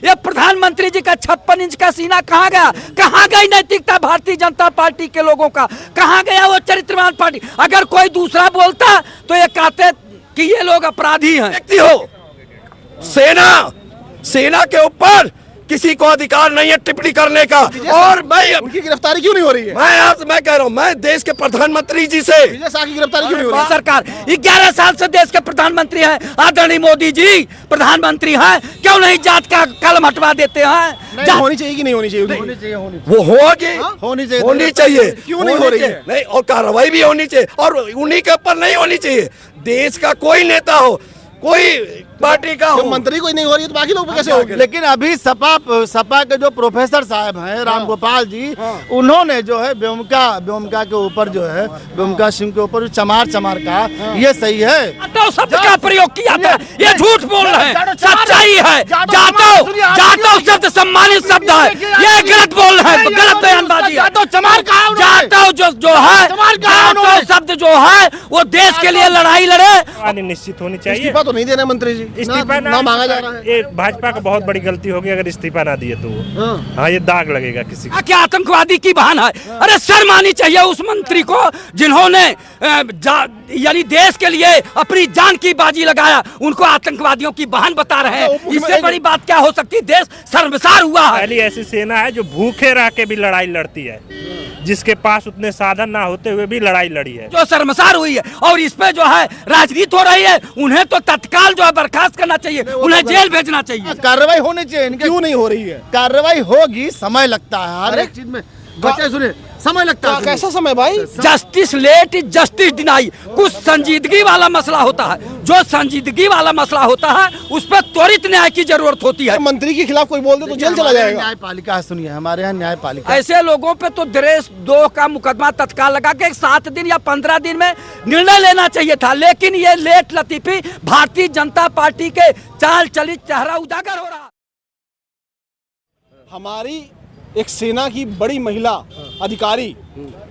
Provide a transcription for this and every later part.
ये प्रधानमंत्री जी का 56 इंच का सीना कहाँ गया? कहाँ गई नैतिकता भारतीय जनता पार्टी के लोगों का? कहाँ गया वो चरित्रवान पार्टी? अगर कोई दूसरा बोलता तो ये कहते कि ये लोग अपराधी हैं। व्यक्ति हो, सेना के ऊपर किसी को अधिकार नहीं है टिप्पणी करने का। और मैं उनकी गिरफ्तारी क्यों नहीं हो रही है? मैं कह रहा हूँ, मैं देश के प्रधानमंत्री जी से विजय शाह की गिरफ्तारी क्यों नहीं हो रही? सरकार 11 साल से देश के प्रधानमंत्री हैं, आदरणीय मोदी जी प्रधानमंत्री हैं, क्यों नहीं जात का कलम हटवा देते हैं? होनी चाहिए कि नहीं होनी चाहिए? वो होगी, होनी चाहिए। क्यों नहीं हो रही है? नहीं, और कार्रवाई भी होनी चाहिए, और उन्हीं के ऊपर नहीं होनी चाहिए। देश का कोई नेता हो, कोई पार्टी का हो, मंत्री कोई नहीं हो रही है तो बाकी लोग कैसे होंगे? लेकिन अभी सपा के जो प्रोफेसर साहब हैं रामगोपाल जी, उन्होंने जो है व्योमिका के ऊपर जो है व्योमिका सिंह के ऊपर चमार का ये सही है। जाटव शब्द का प्रयोग किया था, ये झूठ बोल रहे हैं, सच्चाई है। जाटव शब्द सम्मानित शब्द है, ये गलत बोल रहे हैं, गलत बयानबाजी। जाटव जो है, जाटव शब्द जो है वो देश के लिए लड़ाई लड़े। निश्चित होनी चाहिए। इस्तीफा तो नहीं देना मंत्री जी, इस्तीफा ना मांगा जा रहा है। ये भाजपा का बहुत बड़ी गलती होगी अगर इस्तीफा ना दिए तो। हाँ, ये दाग लगेगा किसी को। क्या आतंकवादी की बहान है? अरे शर्म आनी चाहिए उस मंत्री को जिन्होंने यानी देश के लिए अपनी जान की बाजी लगाया, उनको आतंकवादियों की बहान बता रहे हैं। इससे बड़ी बात क्या हो सकती? देश शर्मसार हुआ है। पहली ऐसी सेना है जो भूखे रह के भी लड़ाई लड़ती है, जिसके पास उतने साधन ना होते हुए भी लड़ाई लड़ी है, जो शर्मसार हुई है। और इस पे जो है राजनीति हो रही है, उन्हें तो तत्काल जो है बर्खास्त करना चाहिए, उन्हें जेल भेजना चाहिए। कार्रवाई होनी चाहिए। क्यों नहीं हो रही है? कार्रवाई होगी, समय लगता है हर एक चीज में। बच्चे सुने, समय लगता है। कैसा समय भाई? Justice late is justice deny. कुछ संजीदगी वाला मसला होता है, जो संजीदगी वाला मसला होता है उस पर त्वरित न्याय की जरूरत होती है। मंत्री के खिलाफ कोई बोल दे तो जेल चला जाएगा। न्यायपालिका सुनिए, हमारे यहाँ न्यायपालिका, ऐसे लोगों पे तो देशद्रोह का मुकदमा तत्काल लगा के 7 दिन या 15 दिन में निर्णय लेना चाहिए था, लेकिन ये लेट लतीफी भारतीय जनता पार्टी के चाल चलित चेहरा उजागर हो रहा। हमारी एक सेना की बड़ी महिला अधिकारी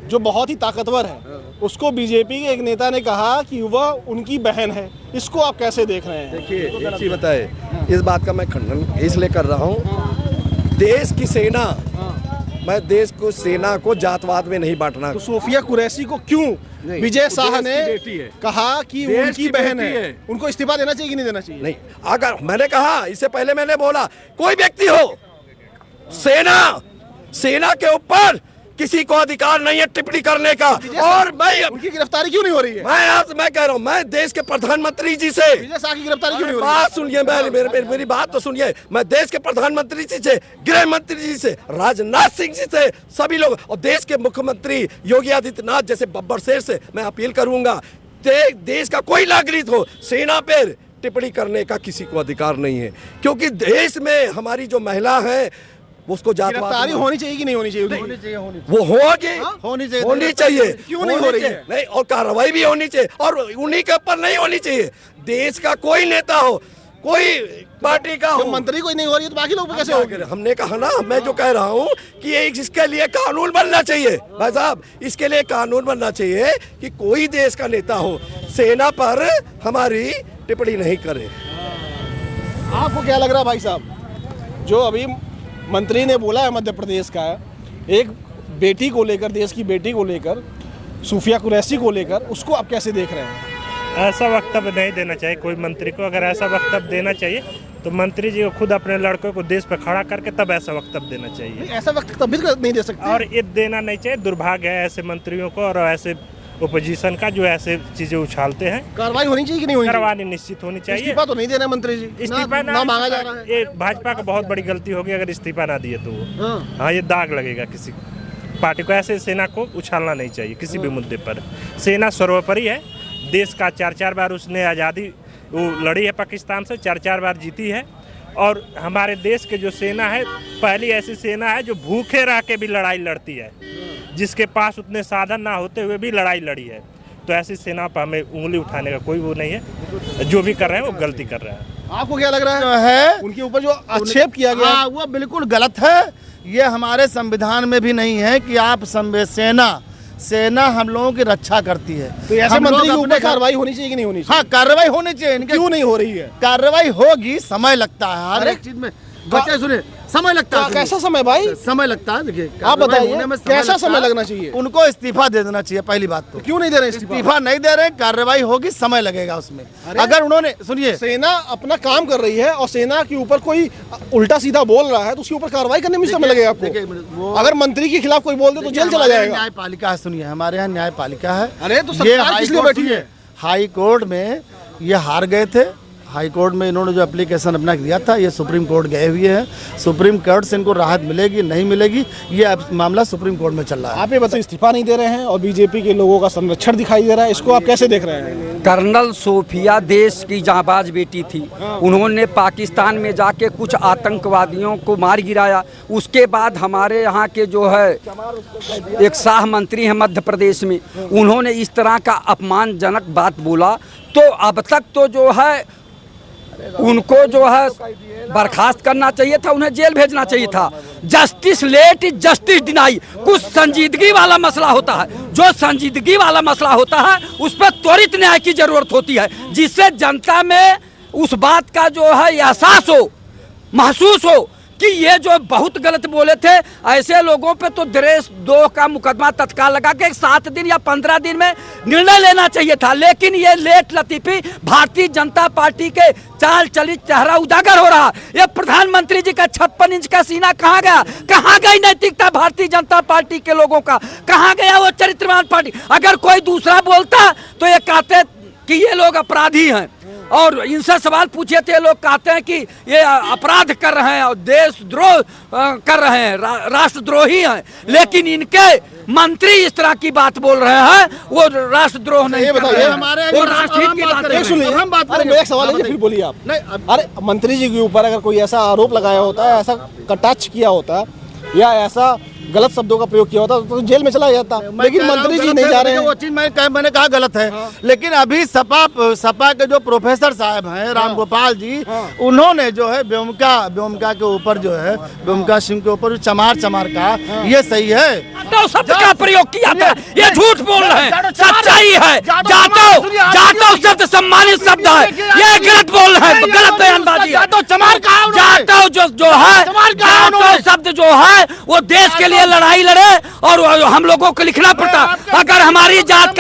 जो बहुत ही ताकतवर है, उसको बीजेपी के एक नेता ने कहा कि वह उनकी बहन है। इसको आप कैसे देख रहे हैं? देखिए, एक चीज बताए, इस बात का मैं खंडन इसलिए कर रहा हूँ। देश की सेना, मैं देश को सेना को जातवाद में नहीं बांटना। तो सूफिया कुरैशी को क्यों विजय शाह ने कहा कि उनकी बहन है, उनको इस्तीफा देना चाहिए कि नहीं देना चाहिए? नहीं, अगर मैंने कहा, इससे पहले मैंने बोला, कोई व्यक्ति हो, सेना के ऊपर किसी को अधिकार नहीं है टिप्पणी करने का। और मैं उनकी गिरफ्तारी क्यों नहीं हो रही है? मैं कह रहा हूँ, मैं देश के प्रधानमंत्री जी से, विजय शाह की गिरफ्तारी क्यों नहीं हो रही? बात सुनिए, मेरी बात तो सुनिए। मैं देश के प्रधानमंत्री जी से, गृह मंत्री जी से, राजनाथ सिंह जी से, सभी लोग, और देश के मुख्यमंत्री योगी आदित्यनाथ जैसे बब्बर शेर से मैं अपील करूंगा, देश का कोई नागरिक हो, सेना पर टिप्पणी करने का किसी को अधिकार नहीं है, क्योंकि देश में हमारी जो महिला है उसको गिरफ्तारी होनी चाहिए कि नहीं होनी चाहिए? वो होगी, होनी चाहिए। क्यों नहीं हो रही है? नहीं, और कार्रवाई भी होनी चाहिए, और उन्हीं के ऊपर नहीं होनी चाहिए। देश का कोई नेता हो, कोई पार्टी का हो, मंत्री कोई नहीं हो रही है तो बाकी लोग कैसे होंगे? हमने कहा ना, मैं जो कह रहा हूँ कि इसके लिए कानून बनना चाहिए भाई साहब, इसके लिए कानून बनना चाहिए कि कोई देश का नेता हो, सेना पर हमारी टिप्पणी नहीं करे। आपको क्या लग रहा है भाई साहब, जो अभी मंत्री ने बोला है मध्य प्रदेश का, एक बेटी को लेकर, देश की बेटी को लेकर, सूफिया कुरैशी को लेकर, उसको आप कैसे देख रहे हैं? ऐसा वक्तव्य नहीं देना चाहिए कोई मंत्री को। अगर ऐसा वक्तव्य देना चाहिए तो मंत्री जी को खुद अपने लड़कों को देश पर खड़ा करके तब ऐसा वक्तव्य देना चाहिए। ऐसा वक्त तभी नहीं दे सकते, और ये देना नहीं चाहिए। दुर्भाग्य है ऐसे मंत्रियों को और ऐसे ओपोजिशन का जो ऐसे चीजें उछालते हैं। कार्रवाई होनी चाहिए कि नहीं होनी चाहिए? कार्रवाई निश्चित होनी चाहिए। इस्तीफा तो नहीं देना मंत्री जी, इस्तीफा ना मांगा जा रहा है। ये भाजपा का बहुत बड़ी गलती होगी अगर इस्तीफा ना दिए तो। हाँ, ये दाग लगेगा किसी पार्टी को। ऐसे सेना को उछालना नहीं चाहिए किसी भी मुद्दे पर। सेना सर्वोपरि है, देश का 4 बार उसने आज़ादी वो लड़ी है पाकिस्तान से, 4 बार जीती है। और हमारे देश के जो सेना है, पहली ऐसी सेना है जो भूखे रह के भी लड़ाई लड़ती है, जिसके पास उतने साधन ना होते हुए भी लड़ाई लड़ी है। तो ऐसी सेना पर हमें उंगली उठाने का कोई वो नहीं है। जो भी कर रहे हैं वो गलती कर रहे हैं। आपको क्या लग रहा है उनके ऊपर जो आक्षेप किया गया वो बिल्कुल गलत है। ये हमारे संविधान में भी नहीं है कि आप सेना हम लोगों की रक्षा करती है। तो ऐसे मंत्री के ऊपर कार्रवाई होनी चाहिए कि नहीं होनी चाहिए? हाँ, कार्रवाई होनी चाहिए। क्यों नहीं हो रही है? कार्रवाई होगी, समय लगता है हर एक चीज में। बच्चे सुनिए, समय लगता है। कैसा समय भाई? समय लगता है। देखिए आप बताइए कैसा समय लगता है। लगना चाहिए? उनको इस्तीफा दे देना चाहिए पहली बात तो। क्यों नहीं दे रहे इस्तीफा? इस्तीफा नहीं दे रहे, कार्रवाई होगी, समय लगेगा उसमें। अगर उन्होंने सुनिए, सेना अपना काम कर रही है और सेना के ऊपर कोई उल्टा सीधा बोल रहा है तो उसके ऊपर कार्रवाई करने में समय लगेगा देखिए, आपको। अगर मंत्री के खिलाफ कोई बोल दे तो जेल चला जाएगा। न्यायपालिका है, सुनिए, हमारे यहाँ न्यायपालिका है। अरे तो ये सरकार किस लिए बैठी है? हाई कोर्ट में ये हार गए थे। हाई कोर्ट में इन्होंने जो एप्लीकेशन अपना दिया था, ये सुप्रीम कोर्ट गए हुए हैं। सुप्रीम कोर्ट से इनको राहत मिलेगी नहीं मिलेगी, ये अब मामला सुप्रीम कोर्ट में चल रहा है। आप ये बताइए, इस्तीफा नहीं दे रहे हैं और बीजेपी के लोगों का संरक्षण दिखाई दे रहा है, इसको आप कैसे देख रहे हैं? कर्नल सोफिया देश की जांबाज बेटी थी। उन्होंने पाकिस्तान में जाके कुछ आतंकवादियों को मार गिराया। उसके बाद हमारे यहाँ के जो है एक शाह मंत्री हैं मध्य प्रदेश में, उन्होंने इस तरह का अपमानजनक बात बोला। तो अब तक तो जो है उनको जो है बर्खास्त करना चाहिए था, उन्हें जेल भेजना चाहिए था। Justice late is justice deny. कुछ संजीदगी वाला मसला होता है, जो संजीदगी वाला मसला होता है उस पर त्वरित न्याय की जरूरत होती है, जिससे जनता में उस बात का जो है एहसास हो, महसूस हो कि ये जो बहुत गलत बोले थे। ऐसे लोगों पे तो देशद्रोह का मुकदमा तत्काल लगा के 7 दिन या 15 दिन में निर्णय लेना चाहिए था। लेकिन ये लेट लतीफी भारतीय जनता पार्टी के चाल चलित चेहरा उजागर हो रहा। ये प्रधानमंत्री जी का 56 इंच का सीना कहाँ गया? कहाँ गई नैतिकता भारतीय जनता पार्टी के लोगों का? कहाँ गया वो चरित्रवान पार्टी? अगर कोई दूसरा बोलता तो ये कहते कि ये लोग अपराधी हैं, और इनसे सवाल पूछे थे, लोग कहते हैं कि ये अपराध कर रहे हैं और देशद्रोह कर रहे हैं, राष्ट्रद्रोही हैं। लेकिन इनके मंत्री इस तरह की बात बोल रहे हैं, वो राष्ट्रद्रोह नहीं कर रहे हैं, वो राष्ट्रहित की बात कर रहे हैं। हम बात करें, मेरा एक सवाल है, फिर बोलिए आप। अरे मंत्री जी के ऊपर अगर कोई ऐसा आरोप लगाया होता है, ऐसा कटाक्ष किया होता या ऐसा गलत शब्दों का प्रयोग किया होता तो जेल में चला जाता, लेकिन मंत्री जी नहीं जा रहे हैं। वो चीज मैंने कहा गलत है। लेकिन अभी सपा के जो प्रोफेसर साहब हैं रामगोपाल जी, उन्होंने जो है व्योमिका के ऊपर जो है व्योमिका सिंह के ऊपर चमार का, ये सही है। जाटव शब्द का प्रयोग किया था, ये झूठ बोल रहे हैं, सच्चाई है। जाटव शब्द सम्मानित शब्द है, ये गलत बोल रहे हैं, गलत बयानबाजी। जाटव जो है, जाटव शब्द जो है वो देश के लिए लड़ाई लड़े और हम लोगों को लिखना पड़ता। अगर हमारी जात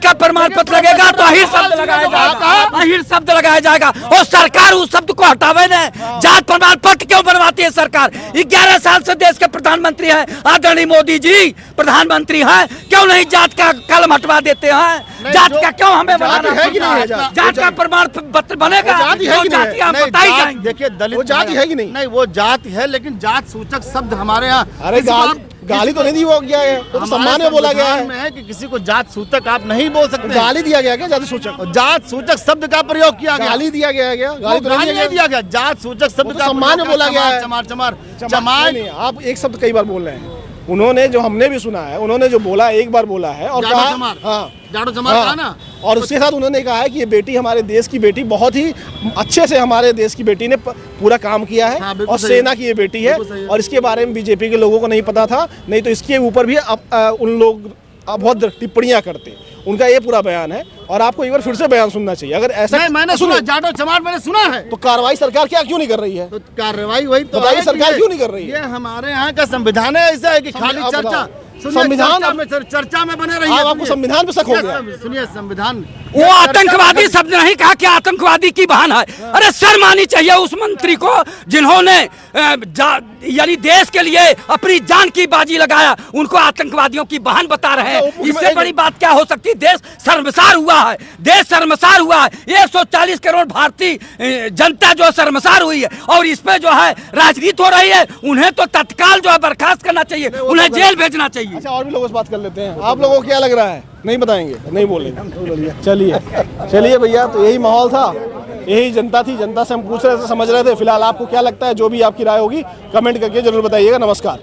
का प्रमाण पत्र लगेगा तो अहिर शब्द लगाया जाएगा, अहिर शब्द लगाया जाएगा और सरकार उस शब्द को हटावे न। जात प्रमाण पत्र क्यों बनवाती है सरकार? 11 साल से देश के प्रधानमंत्री हैं आदरणीय मोदी जी, प्रधानमंत्री हैं, क्यों नहीं जात का कलम हटवा देते हैं? जात का क्यों हमें बनाना है कि नहीं? जात का प्रमाण पत्र बनेगा, जाति हम बताई जाएंगे। देखिए दलित जाति है कि नहीं? नहीं, वो जाति है, लेकिन जात सूचक शब्द हमारे यहाँ गाली तो नहीं दी वो गया है, तो सम्मान में बोला गया है कि किसी को जात सूचक आप नहीं बोल सकते। गाली दिया गया क्या? जाति सूचक, जात सूचक शब्द का प्रयोग किया गया। गाली दिया गया क्या? गाली तो नहीं दिया गया, जात सूचक शब्द का सम्मान में बोला गया है। चमार नहीं, आप एक शब्द कई बार बोल रहे हैं। उन्होंने जो हमने भी सुना है, उन्होंने जो बोला एक बार बोला है और कहा, जाटो चमार कहा ना, और उसके साथ उन्होंने कहा है कि ये बेटी हमारे देश की बेटी, बहुत ही अच्छे से हमारे देश की बेटी ने पूरा काम किया है और सेना की ये बेटी है। और इसके बारे में बीजेपी के लोगों को नहीं पता था, नहीं तो इसके ऊपर भी उन लोग बहुत टिप्पणियां करते। उनका ये पूरा बयान है और आपको एक बार फिर से बयान सुनना चाहिए। अगर ऐसा नहीं, मैंने सुना, जाटो चमार मैंने सुना है, तो कार्रवाई सरकार क्या क्यों नहीं कर रही है? तो कार्रवाई वही तो बताइए, सरकार क्यों नहीं कर रही है? ये हमारे यहाँ का संविधान है, ऐसा है कि खाली चर्चा, चर्चा में बने रही है। आपको संविधान पे शक हो गया? सुनिए, संविधान वो आतंकवादी शब्द नहीं कहा कि आतंकवादी की बहान है। अरे शर्म आनी चाहिए उस मंत्री को जिन्होंने यानी देश के लिए अपनी जान की बाजी लगाया, उनको आतंकवादियों की बहान बता रहे हैं। इससे बड़ी बात क्या हो सकती? देश शर्मसार हुआ है, देश शर्मसार हुआ है। 140 करोड़ भारतीय जनता जो शर्मसार हुई है और इस पे जो है राजनीति हो रही है। उन्हें तो तत्काल जो है बर्खास्त करना चाहिए, उन्हें जेल भेजना चाहिए। अच्छा, और भी लोगों से बात कर लेते हैं। आप लोगों को क्या लग रहा है? नहीं बताएंगे, नहीं बोलेंगे। चलिए भैया, तो यही माहौल था, यही जनता थी, जनता से हम पूछ रहे थे, समझ रहे थे। फिलहाल आपको क्या लगता है? जो भी आपकी राय होगी कमेंट करके जरूर बताइएगा। नमस्कार।